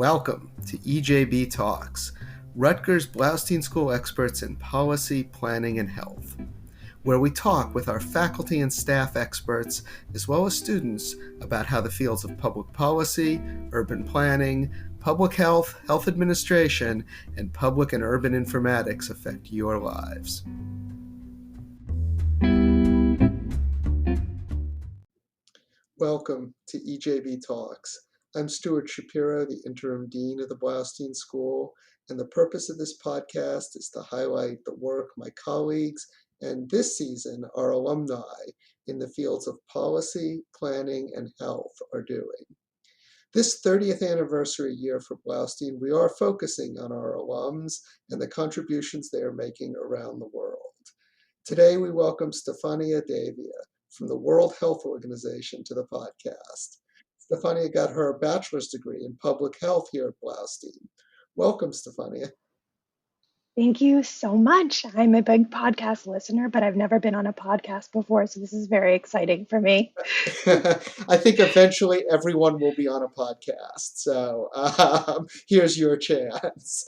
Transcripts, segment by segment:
Welcome to EJB Talks, Rutgers Bloustein School experts in policy, planning, and health, where we talk with our faculty and staff experts, as well as students, about how the fields of public policy, urban planning, public health, health administration, and public and urban informatics affect your lives. Welcome to EJB Talks. I'm Stuart Shapiro, the Interim Dean of the Bloustein School, and the purpose of this podcast is to highlight the work my colleagues and this season our alumni in the fields of policy, planning, and health are doing. This 30th anniversary year for Bloustein, we are focusing on our alums and the contributions they are making around the world. Today, we welcome Stefania Davia from the World Health Organization to the podcast. Stefania got her bachelor's degree in public health here at Bloustein. Welcome, Stefania. Thank you so much. I'm a big podcast listener, but I've never been on a podcast before, so this is very exciting for me. I think eventually everyone will be on a podcast, so here's your chance.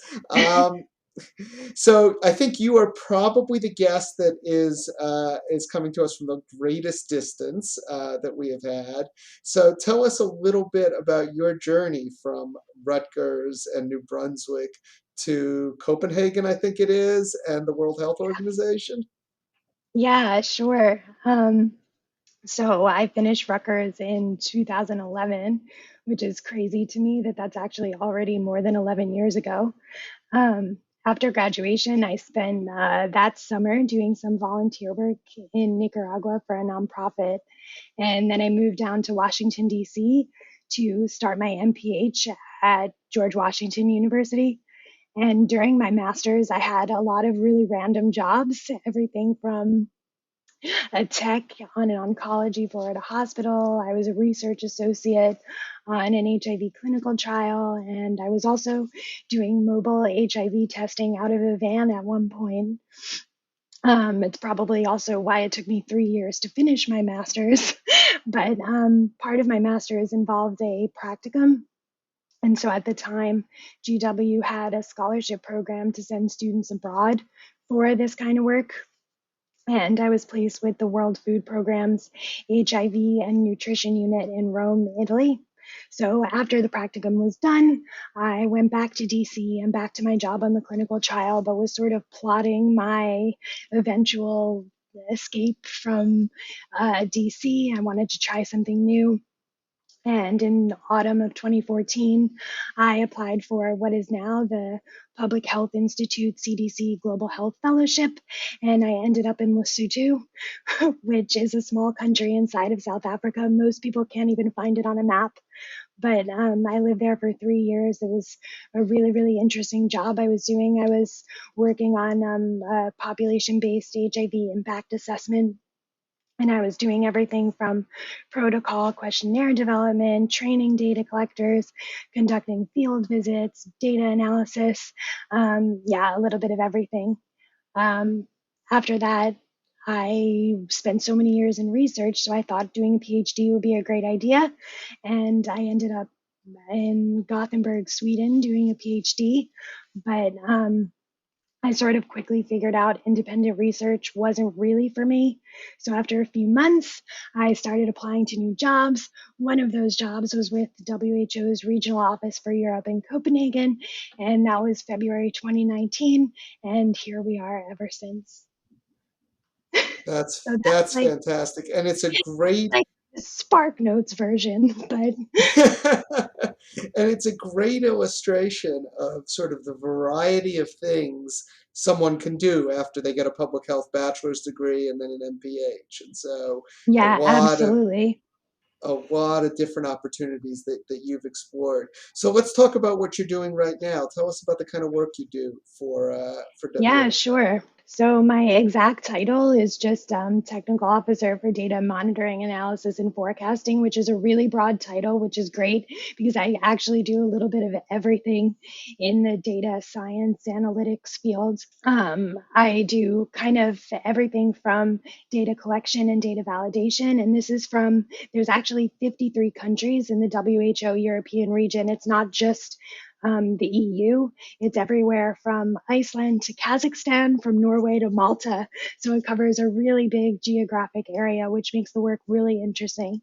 So I think you are probably the guest that is coming to us from the greatest distance that we have had. So tell us a little bit about your journey from Rutgers and New Brunswick to Copenhagen, I think it is, and the World Health Organization. Yeah, sure. So I finished Rutgers in 2011, which is crazy to me that that's actually already more than 11 years ago. After graduation, I spent that summer doing some volunteer work in Nicaragua for a nonprofit. And then I moved down to Washington, D.C. to start my MPH at George Washington University. And during my master's, I had a lot of really random jobs, everything from a tech on an oncology floor at a hospital. I was a research associate on an HIV clinical trial, and I was also doing mobile HIV testing out of a van at one point. It's probably also why it took me 3 years to finish my master's, but part of my master's involved a practicum. And so at the time, GW had a scholarship program to send students abroad for this kind of work. And I was placed with the World Food Program's HIV and Nutrition Unit in Rome, Italy. So after the practicum was done, I went back to DC and back to my job on the clinical trial, but was sort of plotting my eventual escape from DC. I wanted to try something new. And in autumn of 2014, I applied for what is now the Public Health Institute CDC Global Health Fellowship, and I ended up in Lesotho, which is a small country inside of South Africa. Most people can't even find it on a map, but I lived there for 3 years. It was a really, really interesting job I was doing. I was working on a population-based HIV impact assessment. And I was doing everything from protocol questionnaire development, training data collectors, conducting field visits, data analysis, a little bit of everything. After that, I spent so many years in research, so I thought doing a PhD would be a great idea. And I ended up in Gothenburg, Sweden, doing a PhD. But I sort of quickly figured out independent research wasn't really for me. So after a few months, I started applying to new jobs. One of those jobs was with WHO's regional office for Europe in Copenhagen, and that was February 2019, and here we are ever since. That's fantastic, and it's a great Spark Notes version, but and it's a great illustration of sort of the variety of things someone can do after they get a public health bachelor's degree and then an MPH. And so yeah, absolutely. A lot of different opportunities that you've explored. So let's talk about what you're doing right now. Tell us about the kind of work you do for WHO. Yeah, sure. So my exact title is just Technical Officer for Data Monitoring, Analysis, and Forecasting, which is a really broad title, which is great because I actually do a little bit of everything in the data science analytics field. I do kind of everything from data collection and data validation, and this is from, there's actually 53 countries in the WHO European region. It's not just the EU. It's everywhere from Iceland to Kazakhstan, from Norway to Malta. So it covers a really big geographic area, which makes the work really interesting.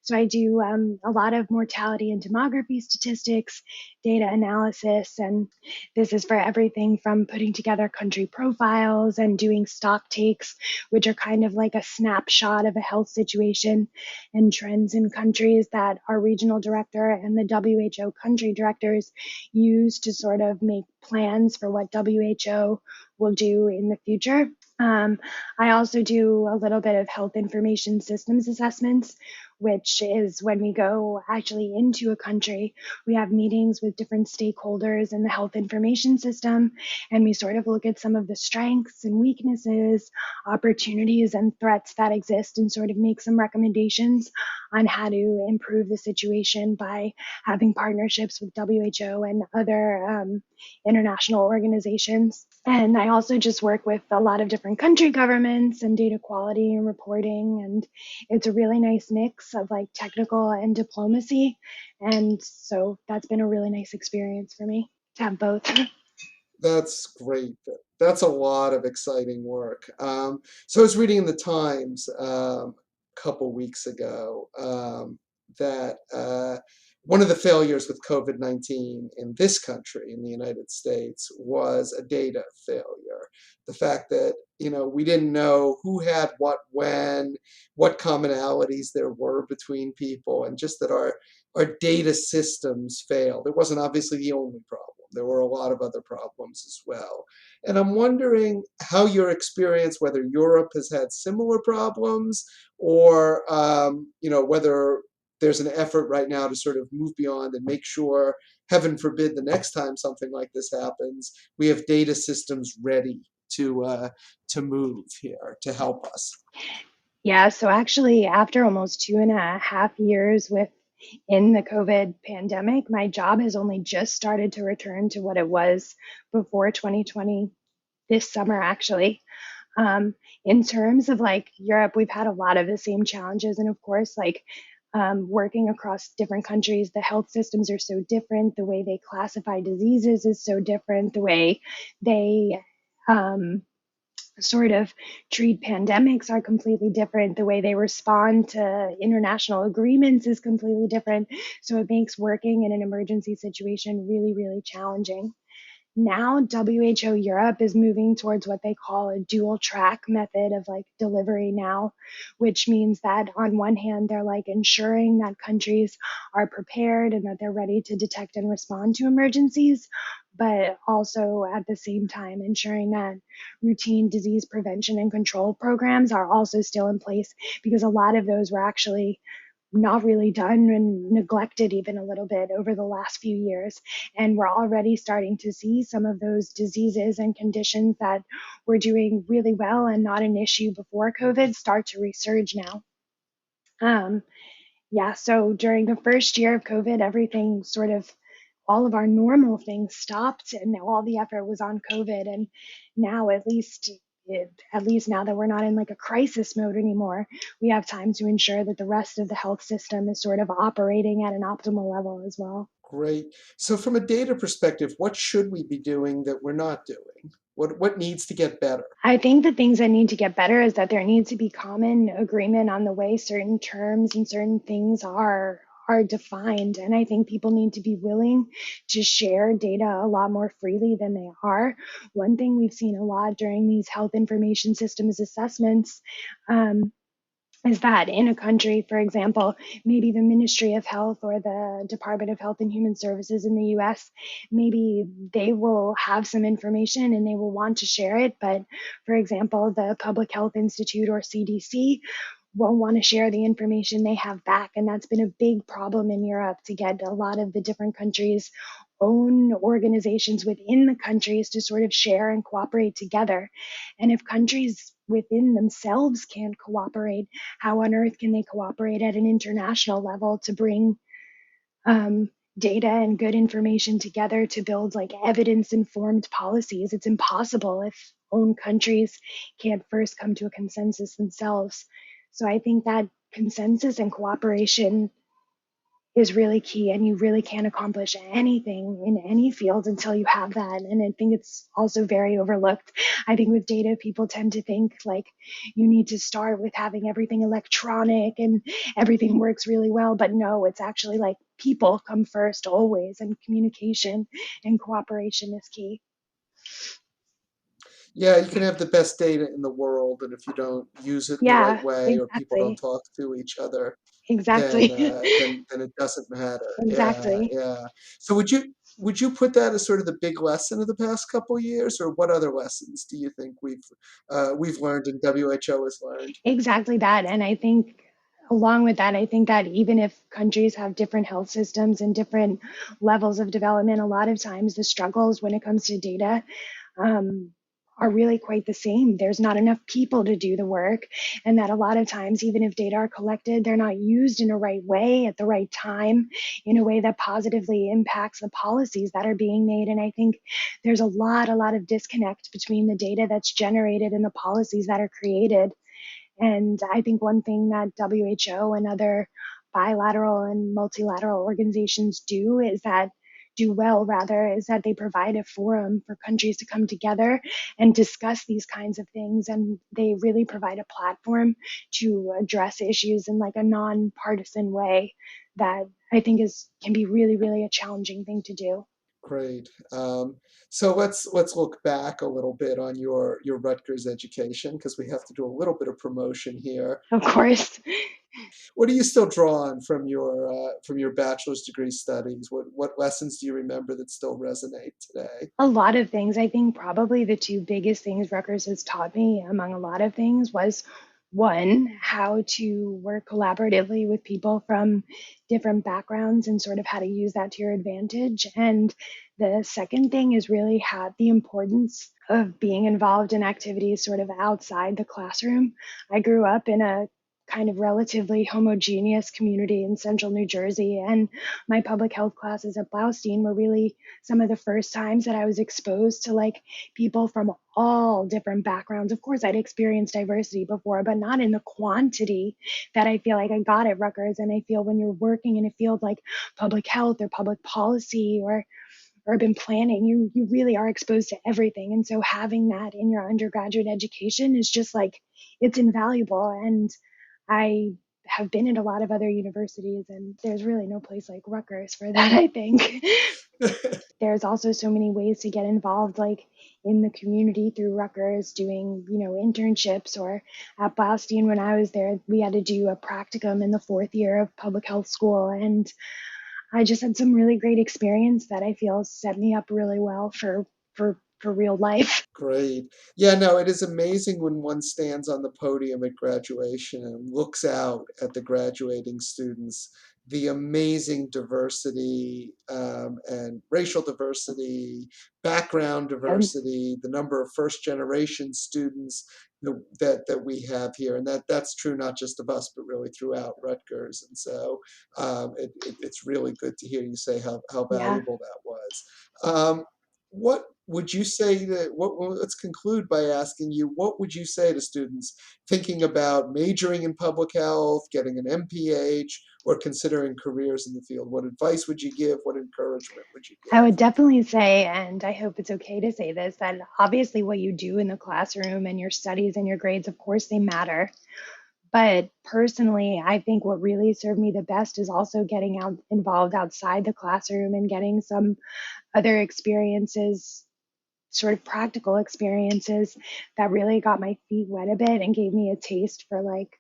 So I do a lot of mortality and demography statistics, data analysis, and this is for everything from putting together country profiles and doing stock takes, which are kind of like a snapshot of a health situation and trends in countries that our regional director and the WHO country directors use to sort of make plans for what WHO will do in the future. I also do a little bit of health information systems assessments, which is when we go actually into a country, we have meetings with different stakeholders in the health information system, and we sort of look at some of the strengths and weaknesses, opportunities and threats that exist, and sort of make some recommendations on how to improve the situation by having partnerships with WHO and other international organizations. And I also just work with a lot of different country governments and data quality and reporting. And it's a really nice mix of like technical and diplomacy. And so that's been a really nice experience for me to have both. That's great. That's a lot of exciting work. So I was reading in the Times a couple weeks ago that one of the failures with COVID-19 in this country, in the United States, was a data failure. The fact that, we didn't know who had what when, what commonalities there were between people, and just that our data systems failed. It wasn't obviously the only problem. There were a lot of other problems as well. And I'm wondering how your experience, whether Europe has had similar problems or, whether there's an effort right now to sort of move beyond and make sure, heaven forbid, the next time something like this happens, we have data systems ready to move here to help us. Yeah, so actually, after almost 2.5 years in the COVID pandemic, my job has only just started to return to what it was before 2020, this summer, actually. In terms of like Europe, we've had a lot of the same challenges. And of course, like working across different countries, the health systems are so different. The way they classify diseases is so different. The way they um, sort of treat pandemics are completely different. The way they respond to international agreements is completely different. So it makes working in an emergency situation really, really challenging. Now WHO Europe is moving towards what they call a dual track method of like delivery now, which means that on one hand, they're like ensuring that countries are prepared and that they're ready to detect and respond to emergencies, but also at the same time ensuring that routine disease prevention and control programs are also still in place, because a lot of those were actually not really done and neglected even a little bit over the last few years. And we're already starting to see some of those diseases and conditions that were doing really well and not an issue before COVID start to resurge now. Um, yeah, so during the first year of COVID, everything sort of, all of our normal things stopped and all the effort was on COVID. And now, at least now that we're not in like a crisis mode anymore, we have time to ensure that the rest of the health system is sort of operating at an optimal level as well. Great. So from a data perspective, what should we be doing that we're not doing? What needs to get better? I think the things that need to get better is that there needs to be common agreement on the way certain terms and certain things are defined. And I think people need to be willing to share data a lot more freely than they are. One thing we've seen a lot during these health information systems assessments is that in a country, for example, maybe the Ministry of Health or the Department of Health and Human Services in the US, maybe they will have some information and they will want to share it. But for example, the Public Health Institute or CDC won't want to share the information they have back. And that's been a big problem in Europe to get a lot of the different countries own organizations within the countries to sort of share and cooperate together. And if countries within themselves can't cooperate, how on earth can they cooperate at an international level to bring um, data and good information together to build like evidence informed policies? It's impossible if own countries can't first come to a consensus themselves. So I think that consensus and cooperation is really key, and you really can't accomplish anything in any field until you have that. And I think it's also very overlooked. I think with data, people tend to think like you need to start with having everything electronic and everything works really well, but no, it's actually like people come first always, and communication and cooperation is key. Yeah, you can have the best data in the world, and if you don't use it in the right Yeah, way, or people don't exactly. talk to each other, then Exactly. it doesn't matter. Yeah, Exactly. yeah. So would you put that as sort of the big lesson of the past couple years, or what other lessons do you think we've learned and WHO has learned? Exactly that. And I think, along with that, I think that even if countries have different health systems and different levels of development, a lot of times the struggles when it comes to data um, are really quite the same. There's not enough people to do the work. And that a lot of times, even if data are collected, they're not used in a right way at the right time, in a way that positively impacts the policies that are being made. And I think there's a lot of disconnect between the data that's generated and the policies that are created. And I think one thing that WHO and other bilateral and multilateral organizations do well rather, is that they provide a forum for countries to come together and discuss these kinds of things. And they really provide a platform to address issues in like a nonpartisan way that I think is can be really, really a challenging thing to do. Great. So let's look back a little bit on your Rutgers education, because we have to do a little bit of promotion here. Of course. What do you still draw on from your bachelor's degree studies? What lessons do you remember that still resonate today? A lot of things. I think probably the two biggest things Rutgers has taught me, among a lot of things, was one, how to work collaboratively with people from different backgrounds and sort of how to use that to your advantage. And the second thing is really how the importance of being involved in activities sort of outside the classroom. I grew up in a kind of relatively homogeneous community in central New Jersey, and my public health classes at Bloustein were really some of the first times that I was exposed to like people from all different backgrounds. Of course, I'd experienced diversity before, but not in the quantity that I feel like I got at Rutgers. And I feel when you're working in a field like public health or public policy or urban planning, you really are exposed to everything. And so having that in your undergraduate education is just like it's invaluable. And I have been at a lot of other universities, and there's really no place like Rutgers for that, I think. There's also so many ways to get involved, like in the community through Rutgers, doing, internships, or at Bloustein when I was there, we had to do a practicum in the fourth year of public health school. And I just had some really great experience that I feel set me up really well for real life. Great. Yeah, no, it is amazing when one stands on the podium at graduation and looks out at the graduating students, the amazing diversity, and racial diversity, background Um, diversity, the number of first generation students that we have here. And that's true not just of us, but really throughout Rutgers. And so it's really good to hear you say how yeah. valuable that was. What would you say to let's conclude by asking you, what would you say to students thinking about majoring in public health, getting an MPH, or considering careers in the field? What advice would you give? What encouragement would you I give? would definitely say, and I hope it's okay to say this, that obviously what you do in the classroom and your studies and your grades, of course, they matter. But personally, I think what really served me the best is also getting out involved outside the classroom and getting some other experiences, sort of practical experiences that really got my feet wet a bit and gave me a taste for like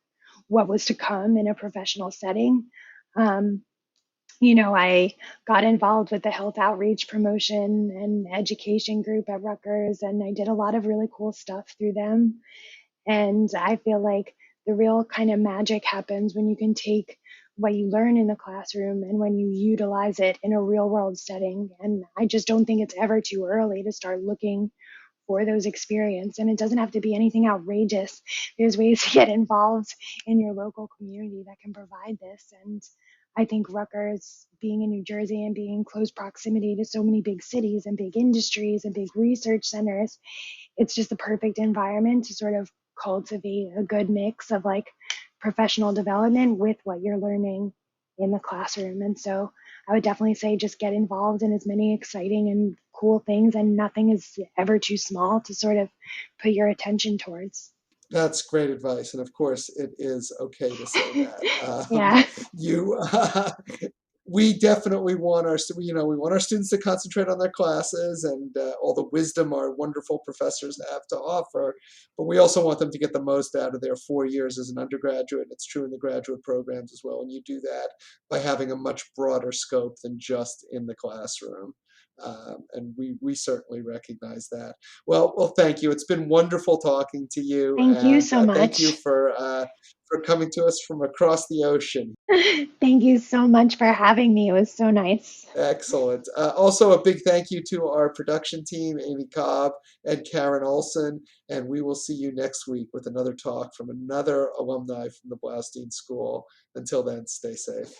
what was to come in a professional setting. Um, I got involved with the health outreach promotion and education group at Rutgers, and I did a lot of really cool stuff through them. And I feel like the real kind of magic happens when you can take what you learn in the classroom and when you utilize it in a real world setting. And I just don't think it's ever too early to start looking for those experiences. And it doesn't have to be anything outrageous. There's ways to get involved in your local community that can provide this. And I think Rutgers, being in New Jersey and being in close proximity to so many big cities and big industries and big research centers, it's just the perfect environment to sort of cultivate a good mix of like professional development with what you're learning in the classroom. And so I would definitely say just get involved in as many exciting and cool things, and nothing is ever too small to sort of put your attention towards. That's great advice, and of course, it is okay to say that. Yeah. You, we definitely want we want our students to concentrate on their classes and all the wisdom our wonderful professors have to offer, but we also want them to get the most out of their 4 years as an undergraduate. It's true in the graduate programs as well, and you do that by having a much broader scope than just in the classroom. And we certainly recognize that. Well, thank you. It's been wonderful talking to you, Thank you and so thank you much. for coming to us from across the ocean. Thank you so much for having me. It was so nice. Excellent. Also, a big thank you to our production team, Amy Cobb and Karen Olson, and we will see you next week with another talk from another alumni from the Bloustein School. Until then, stay safe.